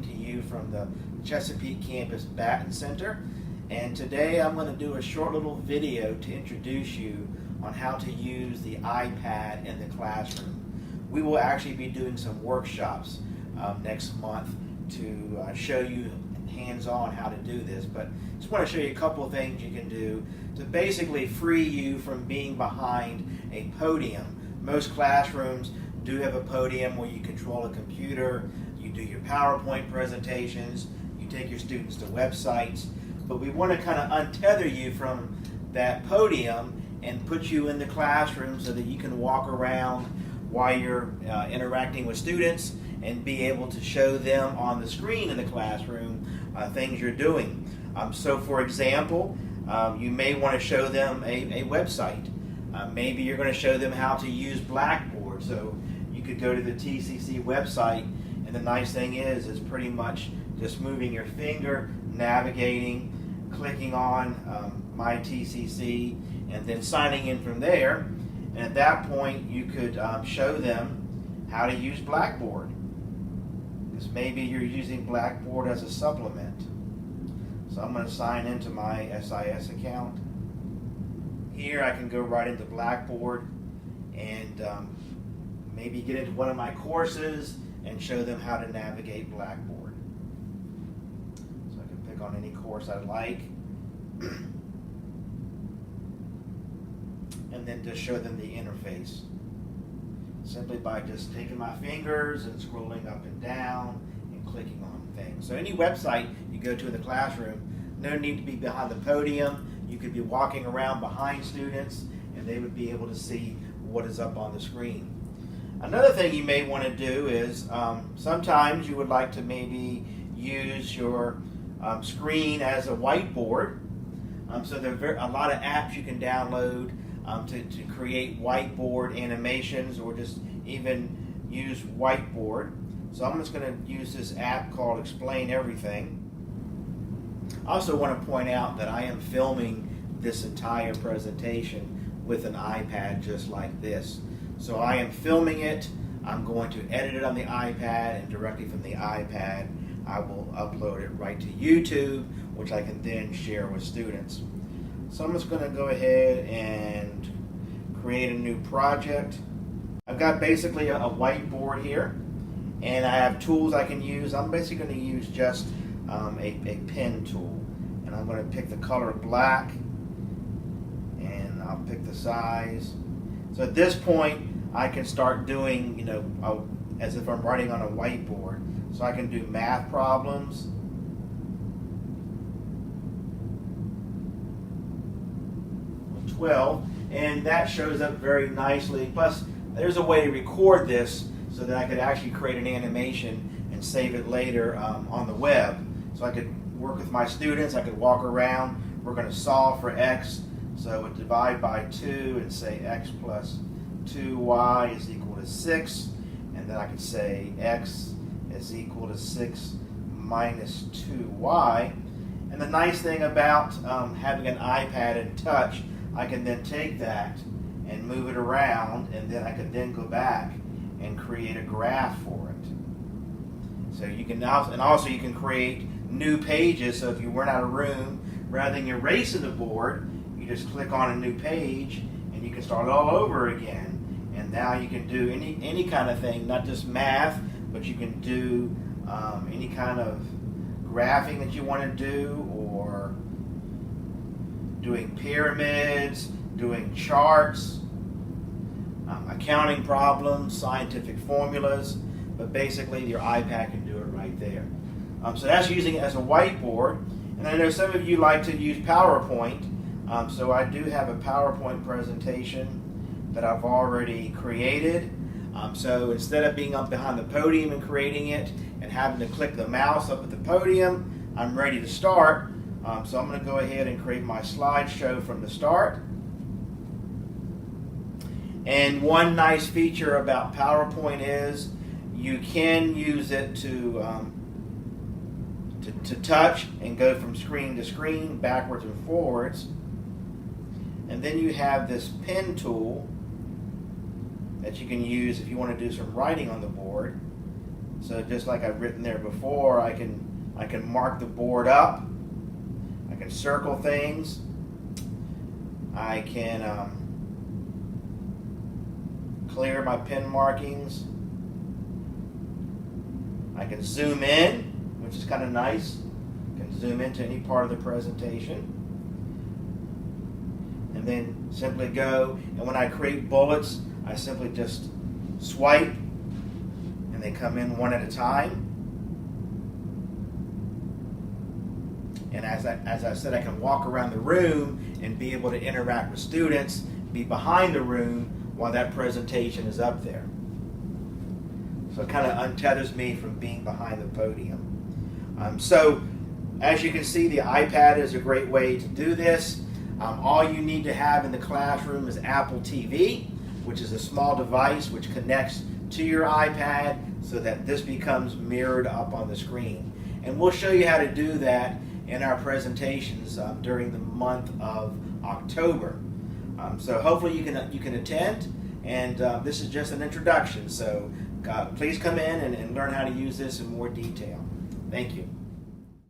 to you from the Chesapeake Campus Baton Center. And today I'm going to do a short little video to introduce you on how to use the iPad in the classroom. We will actually be doing some workshops next month to show you hands-on how to do this, but just want to show you a couple of things you can do to basically free you from being behind a podium. Most classrooms do have a podium where you control a computer, you do your PowerPoint presentations, you take your students to websites, but we want to kind of untether you from that podium and put you in the classroom so that you can walk around while you're interacting with students and be able to show them on the screen in the classroom things you're doing. So for example, you may want to show them a website. Maybe you're going to show them how to use Blackboard. So you could go to the TCC website, and the nice thing is pretty much just moving your finger, navigating, clicking on My TCC, and then signing in from there. And at that point, you could show them how to use Blackboard. Because maybe you're using Blackboard as a supplement. So I'm going to sign into my SIS account. Here I can go right into Blackboard and maybe get into one of my courses and show them how to navigate Blackboard. So I can pick on any course I like. And then just show them the interface. Simply by just taking my fingers and scrolling up and down and clicking on things. So any website you go to in the classroom, no need to be behind the podium. You could be walking around behind students and they would be able to see what is up on the screen. Another thing you may want to do is sometimes you would like to maybe use your screen as a whiteboard. So there are a lot of apps you can download to create whiteboard animations or just even use whiteboard. So I'm just going to use this app called Explain Everything. I also want to point out that I am filming this entire presentation with an iPad just like this. So I am filming it, I'm going to edit it on the iPad, and directly from the iPad I will upload it right to YouTube, which I can then share with students. So I'm just going to go ahead and create a new project. I've got basically a whiteboard here, and I have tools I can use. I'm basically going to use just a pen tool, and I'm going to pick the color black, and I'll pick the size. So at this point, I can start doing, as if I'm writing on a whiteboard. So I can do math problems. With 12, and that shows up very nicely. Plus, there's a way to record this so that I could actually create an animation and save it later on the web. So I could work with my students, I could walk around, we're going to solve for x, so it divide by 2 and say x plus 2y is equal to 6, and then I could say x is equal to 6 minus 2y. And the nice thing about having an iPad and touch, I can then take that and move it around, and then I can then go back and create a graph for it. So you can now, and also you can create new pages. So if you run out of room, rather than erasing the board, you just click on a new page and you can start all over again. And now you can do any kind of thing, not just math, but you can do any kind of graphing that you want to do, or doing pyramids, doing charts, accounting problems, scientific formulas, but basically your iPad can do it right there. So that's using it as a whiteboard. And I know some of you like to use PowerPoint, so I do have a PowerPoint presentation that I've already created. So instead of being up behind the podium and creating it and having to click the mouse up at the podium, I'm ready to start. So I'm going to go ahead and create my slideshow from the start. And one nice feature about PowerPoint is you can use it to touch and go from screen to screen, backwards and forwards. And then you have this pen tool that you can use if you want to do some writing on the board. So just like I've written there before, I can mark the board up. I can circle things. I can clear my pen markings. I can zoom in, which is kind of nice. I can zoom into any part of the presentation. And then simply go, and when I create bullets, I simply just swipe, and they come in one at a time. And as I said, I can walk around the room and be able to interact with students, be behind the room while that presentation is up there. So it kind of untethers me from being behind the podium. So as you can see, the iPad is a great way to do this. All you need to have in the classroom is Apple TV, which is a small device which connects to your iPad so that this becomes mirrored up on the screen. And we'll show you how to do that in our presentations during the month of October. So hopefully you can attend, and this is just an introduction. So please come in and learn how to use this in more detail. Thank you.